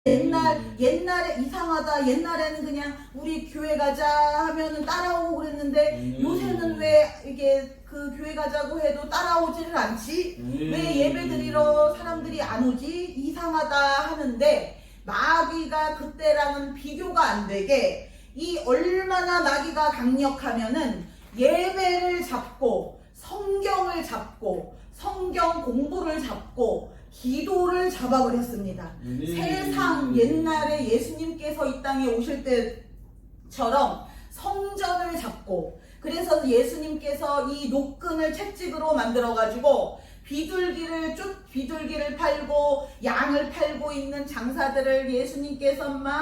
옛날에 이상하다. 옛날에는 그냥 우리 교회 가자 하면은 따라오고 그랬는데 요새는 왜 이게 그 교회 가자고 해도 따라오지를 않지? 왜 예배 드리러 사람들이 안 오지? 이상하다 하는데 마귀가 그때랑은 비교가 안 되게 이 얼마나 마귀가 강력하면은 예배를 잡고 성경을 잡고 성경 공부를 잡고 기도를 잡아버렸습니다. 세상 옛날에 예수님께서 이 땅에 오실 때처럼 성전을 잡고 그래서 예수님께서 이 노끈을 채찍으로 만들어가지고 비둘기를 팔고 양을 팔고 있는 장사들을 예수님께서 막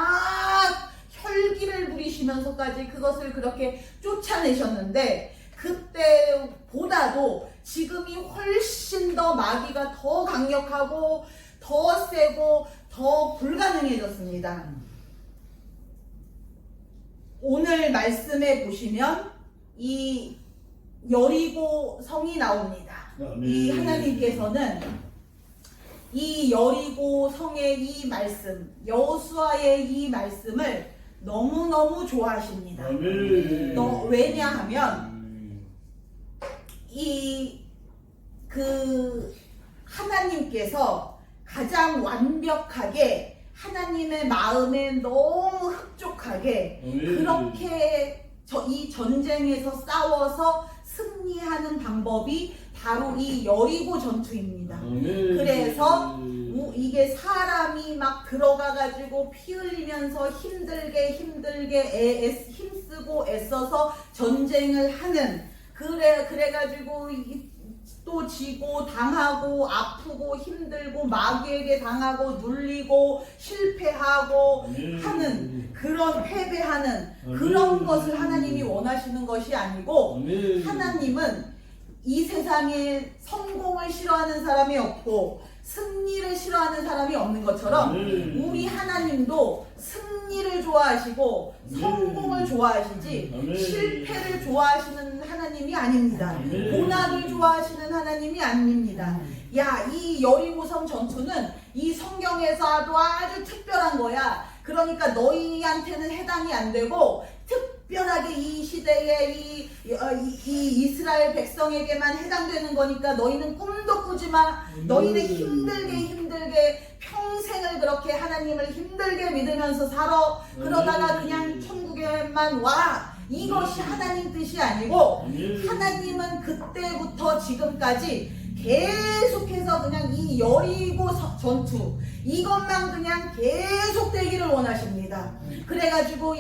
혈기를 부리시면서까지 그것을 그렇게 쫓아내셨는데 그때보다도 지금이 훨씬 더 마귀가 더 강력하고 더 세고 더 불가능해졌습니다. 오늘 말씀에 보시면 이 여리고 성이 나옵니다. 이 하나님께서는 이 여리고 성의 이 말씀, 여호수아의 이 말씀을 너무너무 좋아하십니다. 왜냐하면 하나님께서 가장 완벽하게 하나님의 마음에 너무 흡족하게 그렇게 이 전쟁에서 싸워서 승리하는 방법이 바로 이 여리고 전투입니다. 그래서 이게 사람이 막 들어가가지고 피 흘리면서 힘들게 힘쓰고 애써서 전쟁을 하는 그래가지고 또 지고 당하고 아프고 힘들고 마귀에게 당하고 눌리고 실패하고 하는 그런 패배하는 그런 것을 하나님이 원하시는 것이 아니고 하나님은 이 세상에 성공을 싫어하는 사람이 없고 승리를 싫어하는 사람이 없는 것처럼 우리 하나님도 승리를 좋아하시고 성공을 좋아하시지 실패를 좋아하시는 하나님이 아닙니다. 고난을 좋아하시는 하나님이 아닙니다. 이 여리고성 전투는 이 성경에서도 아주 특별한 거야. 그러니까 너희한테는 해당이 안 되고 특별하게 이 시대에 이 이스라엘 백성에게만 해당되는 거니까 너희는 꿈도 꾸지 마. 너희는 힘들게 평생을 그렇게 하나님을 힘들게 믿으면서 살아. 그러다가 그냥 천국에만 와. 이것이 하나님 뜻이 아니고 하나님은 그때부터 지금까지 계속해서 그냥 이 여리고 전투 이것만 그냥 계속 되기를 원하십니다. 그래가지고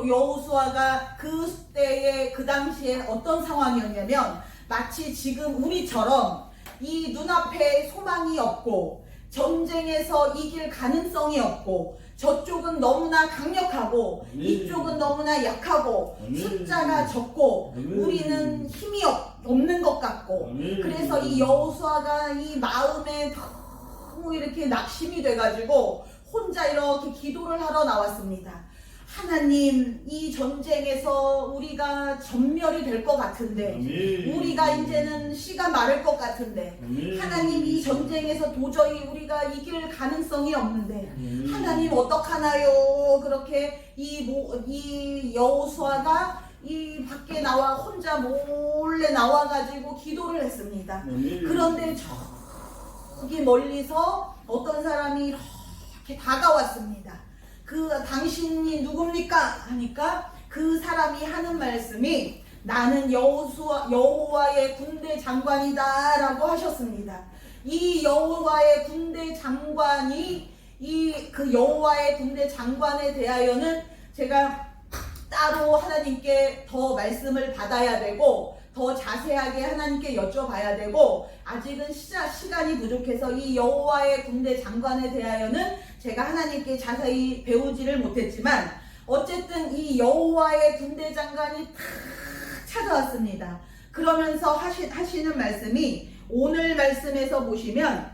여호수아가 그때에 그 당시에 어떤 상황이었냐면 마치 지금 우리처럼 이 눈앞에 소망이 없고 전쟁에서 이길 가능성이 없고 저쪽은 너무나 강력하고 이쪽은 너무나 약하고 숫자가 적고 우리는 힘이 없는 것 같고 그래서 이 여호수아가 이 마음에 너무 이렇게 낙심이 돼가지고 혼자 이렇게 기도를 하러 나왔습니다. 하나님, 이 전쟁에서 우리가 전멸이 될 것 같은데 우리가 이제는 씨가 마를 것 같은데 하나님, 이 전쟁에서 도저히 우리가 이길 가능성이 없는데 하나님 어떡하나요? 그렇게 이 여호수아가 이 밖에 나와 혼자 몰래 나와가지고 기도를 했습니다. 그런데 저기 멀리서 어떤 사람이 이렇게 다가왔습니다. 당신이 누굽니까? 하니까 그 사람이 하는 말씀이 나는 여호와의 군대 장관이다 라고 하셨습니다. 이 여호와의 군대 장관이 그 여호와의 군대 장관에 대하여는 제가 따로 하나님께 더 말씀을 받아야 되고 더 자세하게 하나님께 여쭤봐야 되고 아직은 시간이 부족해서 이 여호와의 군대 장관에 대하여는 제가 하나님께 자세히 배우지를 못했지만 어쨌든 이 여호와의 군대 장관이 탁 찾아왔습니다. 그러면서 하시는 말씀이 오늘 말씀에서 보시면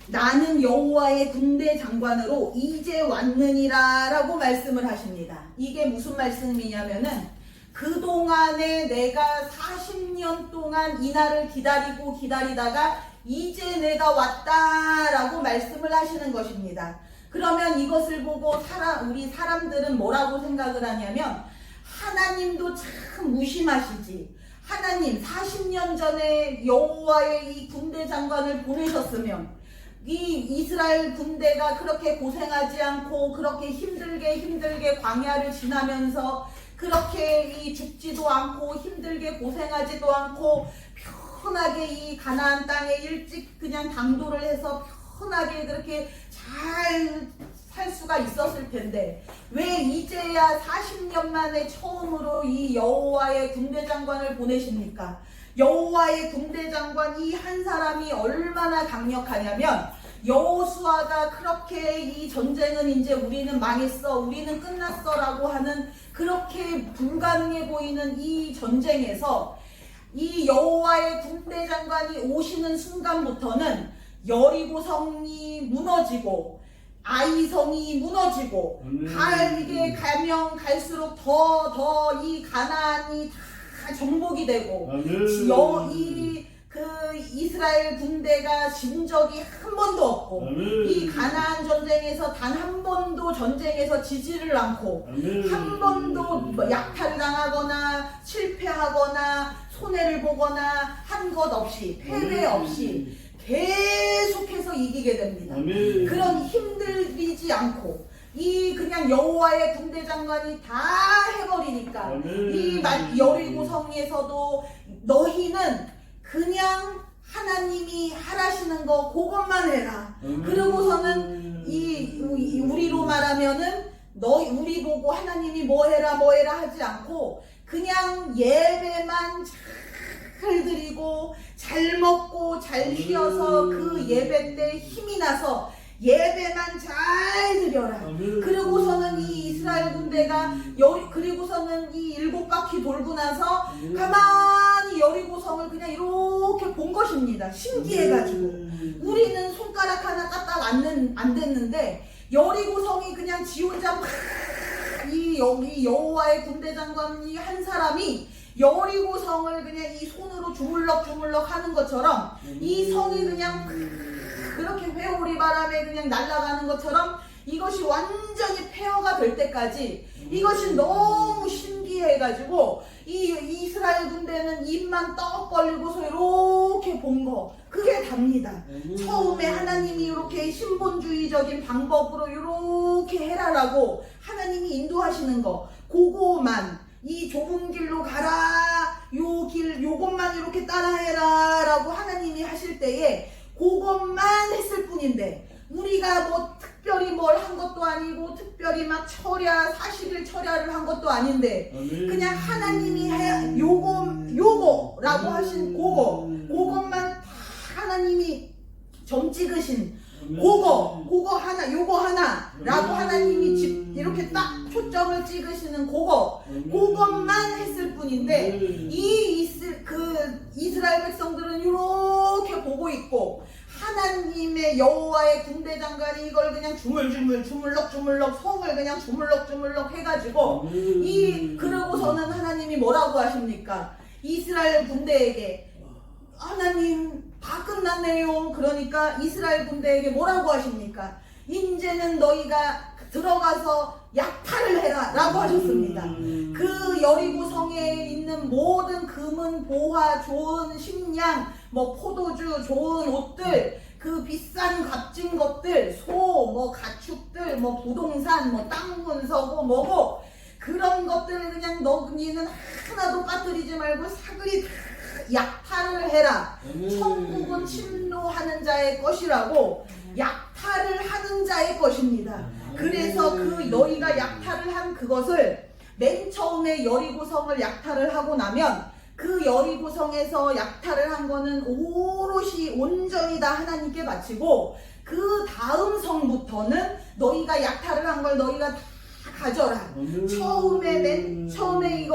나는 여호와의 군대 장관으로 이제 왔느니라 라고 말씀을 하십니다. 이게 무슨 말씀이냐면은 그동안에 내가 40년 동안 이 날을 기다리다가 이제 내가 왔다라고 말씀을 하시는 것입니다. 그러면 이것을 보고 우리 사람들은 뭐라고 생각을 하냐면 하나님도 참 무심하시지. 하나님 40년 전에 여호와의 이 군대 장관을 보내셨으면 이 이스라엘 군대가 그렇게 고생하지 않고 그렇게 힘들게 광야를 지나면서 그렇게 죽지도 않고 힘들게 고생하지도 않고 편하게 이 가나안 땅에 일찍 그냥 당도를 해서 편하게 그렇게 잘 살 수가 있었을 텐데 왜 이제야 40년 만에 처음으로 이 여호와의 군대 장관을 보내십니까? 여호와의 군대 장관 이 한 사람이 얼마나 강력하냐면 여호수아가 그렇게 이 전쟁은 이제 우리는 망했어, 우리는 끝났어 라고 하는 그렇게 불가능해 보이는 이 전쟁에서 이 여호와의 군대 장관이 오시는 순간부터는 여리고 성이 무너지고 아이성이 무너지고 이게 가면 갈수록 더 이 가나안이 다 정복이 되고 이스라엘 군대가 진 적이 한 번도 없고 이 가나안 전쟁에서 단 한 번도 전쟁에서 지지를 않고 한 번도 약탈당하거나 실패하거나 손해를 보거나 한 것 없이 패배 없이 계속해서 이기게 됩니다. 그런 힘들이지 않고 그냥 여호와의 군대 장관이 다 해버리니까 이 여리고 성에서도 너희는 그냥 하나님이 하라시는 거 그것만 해라. 그러고서는 우리로 말하면은 우리 보고 하나님이 뭐 해라 하지 않고 그냥 예배만 잘 드리고 잘 먹고 잘 쉬어서 그 예배 때 힘이 나서 예배만 잘 드려라. 그리고서는 이 이스라엘 군대가 그리고서는 이 7바퀴 돌고 나서 가만히 여리고성을 그냥 이렇게 본 것입니다. 신기해가지고 우리는 손가락 하나 까딱 안 됐는데 여리고성이 그냥 지 혼자 막 이 여호와의 군대 장관이 한 사람이 여리고성을 그냥 이 손으로 주물럭 하는 것처럼 이 성이 그냥 그렇게 회오리 바람에 그냥 날아가는 것처럼 이것이 완전히 폐허가 될 때까지 이것이 너무 신기해가지고 이 이스라엘 군대는 입만 떡 벌리고서 이렇게 본 거 그게 답니다. 처음에 하나님이 이렇게 신본주의적인 방법으로 이렇게 해라라고 하나님이 인도하시는 거 그거만 이 좁은 길로 가라 요것만 이렇게 따라해라 라고 하나님이 하실 때에 그것만 했을 뿐인데 우리가 뭐 특별히 뭘 한 것도 아니고 특별히 막 40일 철야를 한 것도 아닌데 그냥 하나님이 요거라고 하신 그것만 다 하나님이 점 찍으신 요거 하나 라고 하나님이 이렇게 딱 초점을 찍으시는 그것만 했을 뿐인데 이스라엘 백성들은 이렇게 보고 있고 하나님의 여호와의 군대 장관이 이걸 그냥 주물럭 성을 그냥 주물럭 해가지고 그러고서는 하나님이 뭐라고 하십니까? 이스라엘 군대에게 하나님 다 끝났네요. 그러니까 이스라엘 군대에게 뭐라고 하십니까? 이제는 너희가 들어가서 약탈을 해라 라고 하셨습니다. 그 여리고 성에 있는 모든 금은 보화 좋은 식량 뭐 포도주 좋은 옷들 그 비싼 값진 것들 소 가축들 부동산 땅 문서고 뭐고 그런 것들을 그냥 너희는 하나도 빠뜨리지 말고 사그리 다 약탈을 해라. 천국은 침노하는 자의 것이라고 약탈을 하는 자의 것입니다. 그래서 너희가 약탈을 한 그것을 맨 처음에 여리고성을 약탈을 하고 나면 그 여리고성에서 약탈을 한 거는 오롯이 온전히 다 하나님께 바치고 그 다음 성부터는 너희가 약탈을 한 걸 너희가 다 가져라. 맨 처음에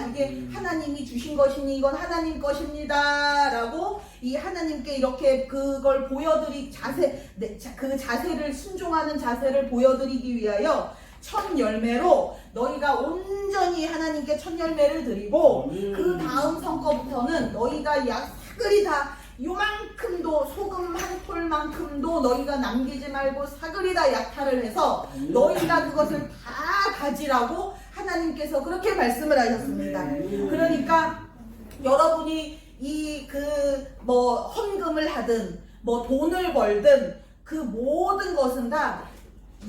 이게 하나님이 주신 것이니 이건 하나님 것입니다 라고 이 하나님께 이렇게 그걸 그 자세를 순종하는 자세를 보여드리기 위하여 첫 열매로 너희가 온전히 하나님께 첫 열매를 드리고 그 다음 성거부터는 너희가 사그리 다 요만큼도 소금 한 톨만큼도 너희가 남기지 말고 사그리다 약탈을 해서 너희가 그것을 다 가지라고 하나님께서 그렇게 말씀을 하셨습니다. 그러니까 여러분이 이 헌금을 하든 뭐 돈을 벌든 그 모든 것은 다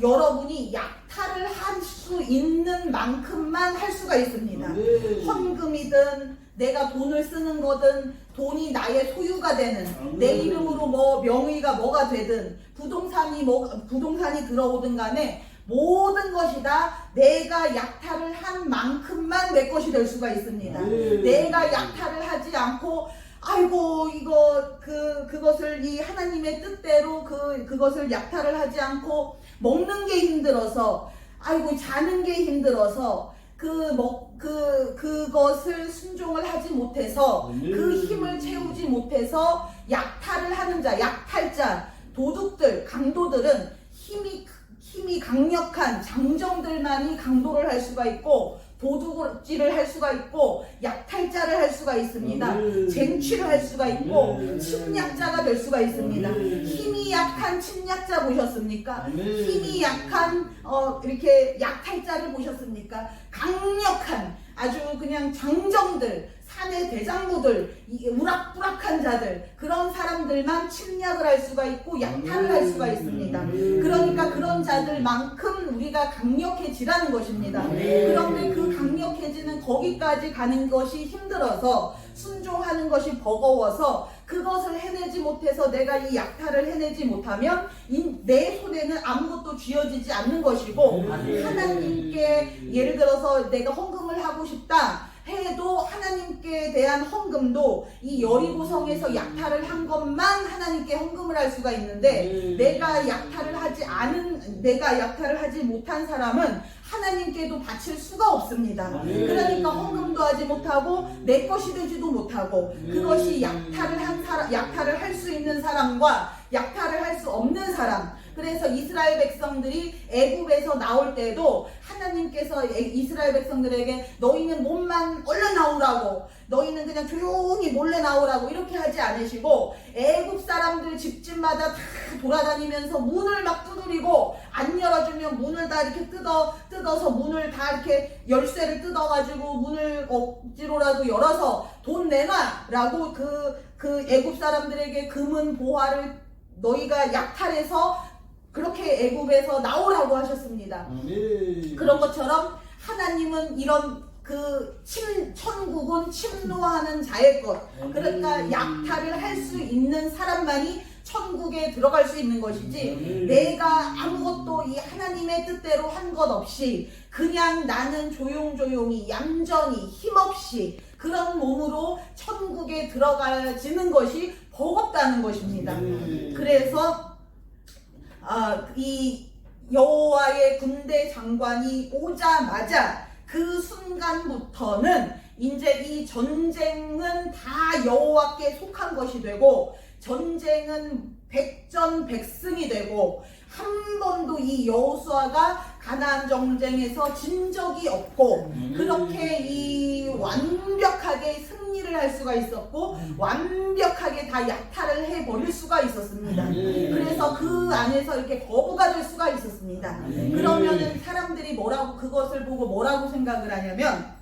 여러분이 약탈을 할 수 있는 만큼만 할 수가 있습니다. 헌금이든 내가 돈을 쓰는 거든 돈이 나의 소유가 되는 내 이름으로 뭐 명의가 뭐가 되든 부동산이 들어오든 간에 모든 것이 다 내가 약탈을 한 만큼만 내 것이 될 수가 있습니다. 내가 약탈을 하지 않고 아이고 그것을 이 하나님의 뜻대로 그것을 약탈을 하지 않고 먹는 게 힘들어서 아이고 자는 게 힘들어서 그것을 순종을 하지 못해서 그 힘을 채우지 못해서 약탈을 하는 자, 약탈자, 도둑들, 강도들은 힘이 강력한 장정들만이 강도를 할 수가 있고 도둑질을 할 수가 있고 약탈자를 할 수가 있습니다. 쟁취를 할 수가 있고 침략자가 될 수가 있습니다. 힘이 약한 침략자 보셨습니까? 힘이 약한 이렇게 약탈자를 보셨습니까? 강력한 아주 그냥 장정들, 산의 대장부들, 우락부락한 자들, 그런 사람들만 침략을 할 수가 있고 약탈을 할 수가 있습니다. 그러니까 그런 자들만큼 우리가 강력해지라는 것입니다. 그런데 그 강력해지는 거기까지 가는 것이 힘들어서 순종하는 것이 버거워서 그것을 해내지 못해서 내가 이 약탈을 해내지 못하면 내 손에는 아무것도 쥐어지지 않는 것이고 하나님께 예를 들어서 내가 헌금을 하고 싶다 해도 하나님께 대한 헌금도 이 여리고성에서 약탈을 한 것만 하나님께 헌금을 할 수가 있는데 내가 약탈을 하지 못한 사람은 하나님께도 바칠 수가 없습니다. 그러니까 헌금도 하지 못하고 내 것이 되지도 못하고 그것이 약탈을 할 수 있는 사람과 약탈을 할 수 없는 사람. 그래서 이스라엘 백성들이 애굽에서 나올 때도 하나님께서 이스라엘 백성들에게 너희는 몸만 얼른 나오라고 너희는 그냥 조용히 몰래 나오라고 이렇게 하지 않으시고 애굽 사람들 집집마다 다 돌아다니면서 문을 막 두드리고 안 열어주면 문을 다 이렇게 뜯어서 문을 다 이렇게 열쇠를 뜯어가지고 문을 억지로라도 열어서 돈 내놔 라고 그 애굽 사람들에게 금은 보화를 너희가 약탈해서 그렇게 애굽에서 나오라고 하셨습니다. 그런 것처럼 하나님은 이런 천국은 침노하는 자의 것. 그러니까 약탈을 할 수 있는 사람만이 천국에 들어갈 수 있는 것이지 내가 아무것도 이 하나님의 뜻대로 한 것 없이 그냥 나는 조용조용히 얌전히 힘없이 그런 몸으로 천국에 들어가지는 것이 버겁다는 것입니다. 그래서 이 여호와의 군대 장관이 오자마자 그 순간부터는 이제 이 전쟁은 다 여호와께 속한 것이 되고 전쟁은 백전백승이 되고 한 번도 이 여호수아가 가나안 전쟁에서 진 적이 없고 그렇게 이 완벽하게 승리를 할 수가 있었고 완벽하게 다 약탈을 해버릴 수가 있었습니다. 그래서 그 안에서 이렇게 거부가 될 수가 있었습니다. 그러면은 사람들이 그것을 보고 뭐라고 생각을 하냐면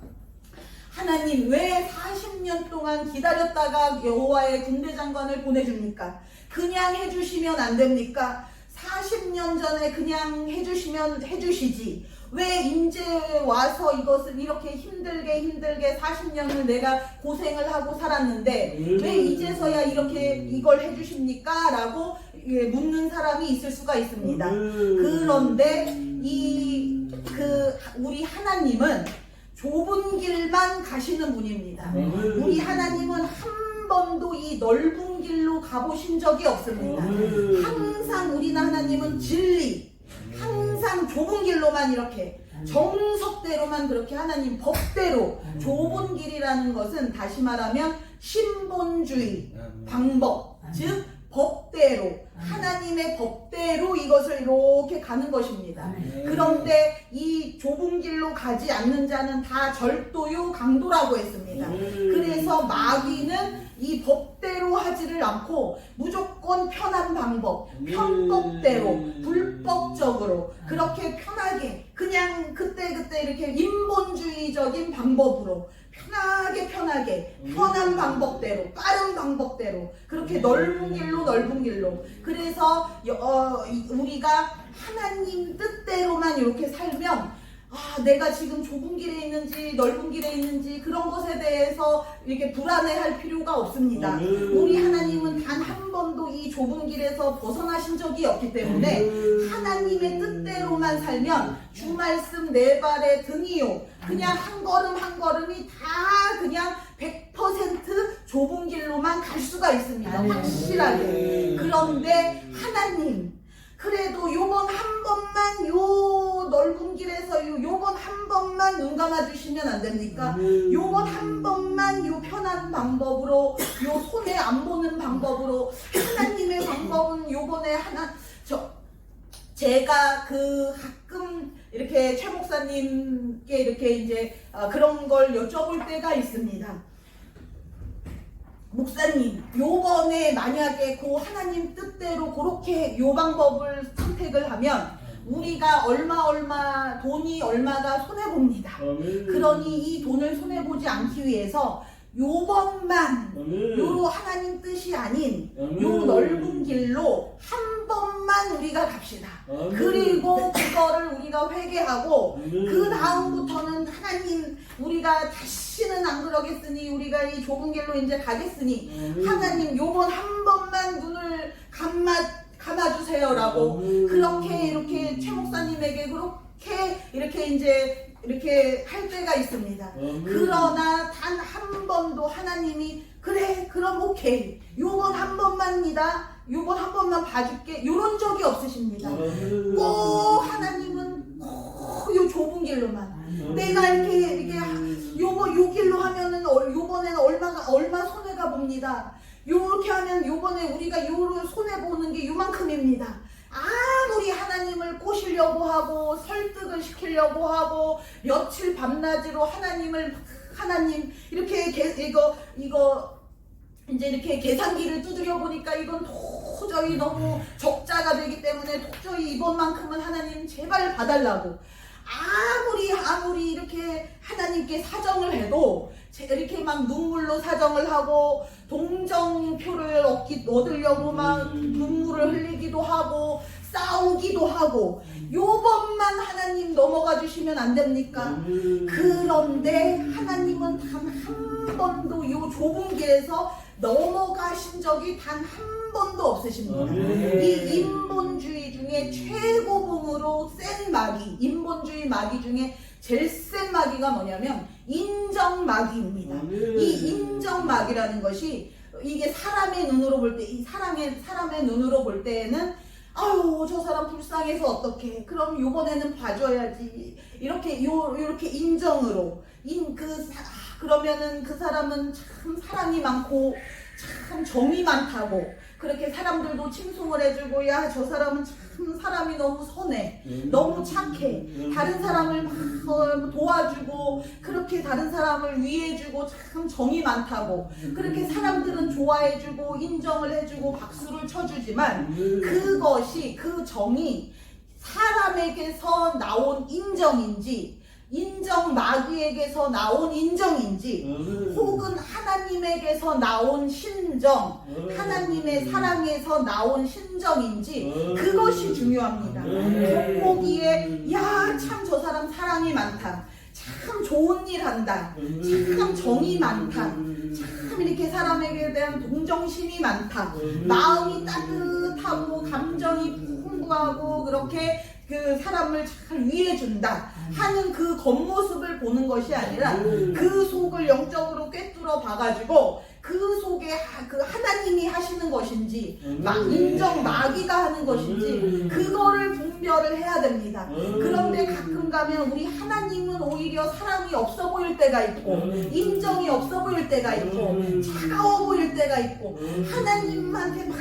하나님 왜 40년 동안 기다렸다가 여호와의 군대 장관을 보내줍니까? 그냥 해주시면 안 됩니까? 40년 전에 그냥 해주시지. 왜 이제 와서 이것을 이렇게 힘들게 40년을 내가 고생을 하고 살았는데 왜 이제서야 이렇게 이걸 해주십니까? 라고 묻는 사람이 있을 수가 있습니다. 그런데 우리 하나님은 좁은 길만 가시는 분입니다. 우리 하나님은 한 번도 이 넓은 길로 가보신 적이 없습니다. 항상 우리 하나님은 진리, 항상 좁은 길로만 이렇게 정석대로만 그렇게 하나님 법대로 좁은 길이라는 것은 다시 말하면 신본주의 방법, 즉 법대로 하나님의 법대로 이것을 이렇게 가는 것입니다. 그런데 이 좁은 길로 가지 않는 자는 다 절도요 강도라고 했습니다. 그래서 마귀는 이 법대로 하지를 않고 무조건 편한 방법, 편법대로, 불법적으로 그렇게 편하게 그냥 그때그때 이렇게 인본주의적인 방법으로 편하게 편한 방법대로, 빠른 방법대로 그렇게 넓은 길로 그래서 우리가 하나님 뜻대로만 이렇게 살면 내가 지금 좁은 길에 있는지 넓은 길에 있는지 그런 것에 대해서 이렇게 불안해할 필요가 없습니다. 우리 하나님은 단 한 번도 이 좁은 길에서 벗어나신 적이 없기 때문에 하나님의 뜻대로만 살면 주 말씀 내 발의 등이요 그냥 한 걸음 한 걸음이 다 그냥 100% 좁은 길로만 갈 수가 있습니다. 확실하게. 그런데 하나님 그래도 요번 한 번만 요 넓은 길에서 요번 한 번만 눈 감아주시면 안 됩니까? 요번 한 번만 요 편한 방법으로 요 손에 안 보는 방법으로 하나님의 방법은 요번에 제가 가끔 이렇게 최 목사님께 이렇게 이제 그런 걸 여쭤볼 때가 있습니다. 목사님, 요번에 만약에 그 하나님 뜻대로 그렇게 요 방법을 선택을 하면 우리가 얼마 돈이 얼마가 손해봅니다. 그러니 이 돈을 손해보지 않기 위해서 요번만 요로 하나님 뜻이 아닌 요 넓은 길로 한 번만 우리가 갑시다. 그리고 그거를 우리가 회개하고 그 다음부터는 하나님 우리가 다시는 안 그러겠으니 우리가 이 좁은 길로 이제 가겠으니 하나님 요번 한 번만 눈을 감아주세요라고 그렇게 이렇게 최 목사님에게 그렇게 이렇게 할 때가 있습니다. 그러나 단 한 번도 하나님이 그래 그럼 오케이 요번 한 번만이다 요번 한 번만 봐줄게 요런 적이 없으십니다. 꼭 하나님은 꼭 요 좁은 길로만 내가 이렇게 요 길로 하면은 요번에는 얼마 손해가 봅니다. 요렇게 하면 요번에 우리가 요를 손해보는 게 요만큼입니다. 아무리 하나님을 꼬시려고 하고 설득을 시키려고 하고 며칠 밤낮으로 하나님 이렇게 이거 이제 이렇게 계산기를 두드려 보니까 이건 도저히 너무 적자가 되기 때문에 도저히 이번만큼은 하나님 제발 봐달라고 아무리 이렇게 하나님께 사정을 해도 이렇게 막 눈물로 사정을 하고 동정표를 얻으려고 막 눈물을 흘리기도 하고 싸우기도 하고 요번만 하나님 넘어가 주시면 안 됩니까? 그런데 하나님은 단 한 번도 요 좁은 길에서 넘어가신 적이 단 한 번도 없으십니다. 이 인본주의 중에 최고봉으로 센 마귀, 인본주의 마귀 중에 제일 센 마귀가 뭐냐면 인정마귀입니다. 이 인정마귀라는 것이 이게 사람의 눈으로 볼 때, 이 사람의 눈으로 볼 때에는 아유 저 사람 불쌍해서 어떡해 그럼 요번에는 봐줘야지 이렇게 인정으로 그러면은 그 사람은 참 사랑이 많고 참 정이 많다고 그렇게 사람들도 칭송을 해주고 야 저 사람은 참 사람이 너무 선해 너무 착해 다른 사람을 막 도와주고 그렇게 다른 사람을 위해주고 참 정이 많다고 그렇게 사람들은 좋아해주고 인정을 해주고 박수를 쳐주지만 그것이 그 정이 사람에게서 나온 인정인지 인정 마귀에게서 나온 인정인지 혹은 하나님에게서 나온 신정 하나님의 사랑에서 나온 신정인지 그것이 중요합니다. 돋보기에 야 참 저 사람 사랑이 많다 참 좋은 일 한다 참 정이 많다 참 이렇게 사람에게 대한 동정심이 많다 마음이 따뜻하고 감정이 풍부하고 그렇게 그 사람을 잘 위해준다 하는 그 겉모습을 보는 것이 아니라 그 속을 영적으로 꿰뚫어 봐가지고 그 속에 그 하나님이 하시는 것인지 인정 마귀가 하는 것인지 그거를 분별을 해야 됩니다. 그런데 가끔 가면 우리 하나님은 오히려 사랑이 없어 보일 때가 있고 인정이 없어 보일 때가 있고 차가워 보일 때가 있고 하나님한테 막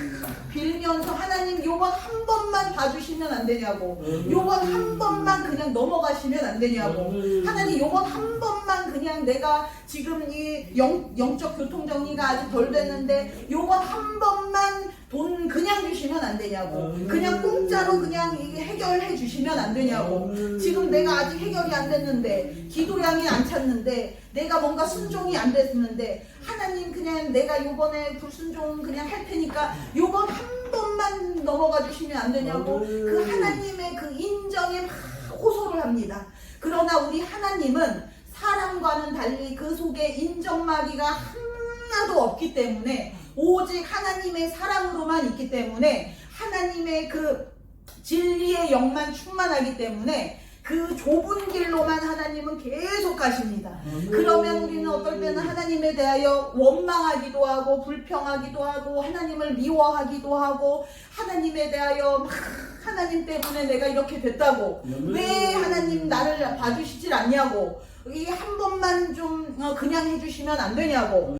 빌면서 하나님 요번 한 번만 봐주시면 안 되냐고, 요번 한 번만 그냥 넘어가시면 안 되냐고, 하나님 요번 한 번만 그냥 내가 지금 이 영적 교통정리가 아직 덜 됐는데 요번 한 번만 돈 그냥 주시면 안 되냐고, 그냥 공짜로 그냥 이게 해결해 주시면 안 되냐고, 지금 내가 아직 해결이 안 됐는데 기도량이 안 찼는데 내가 뭔가 순종이 안 됐는데 하나님 그냥 내가 요번에 불순종 그냥 할 테니까 요번 한 번만 넘어가 주시면 안 되냐고 그 하나님의 그 인정에 막 호소를 합니다. 그러나 우리 하나님은 사람과는 달리 그 속에 인정마귀가 하나도 없기 때문에 오직 하나님의 사랑으로만 있기 때문에 하나님의 그 진리의 영만 충만하기 때문에 그 좁은 길로만 하나님은 계속 가십니다. 그러면 우리는 어떨 때는 하나님에 대하여 원망하기도 하고 불평하기도 하고 하나님을 미워하기도 하고 하나님에 대하여 막 하나님 때문에 내가 이렇게 됐다고, 왜 하나님 나를 봐주시질 않냐고, 이 한 번만 좀 그냥 해주시면 안 되냐고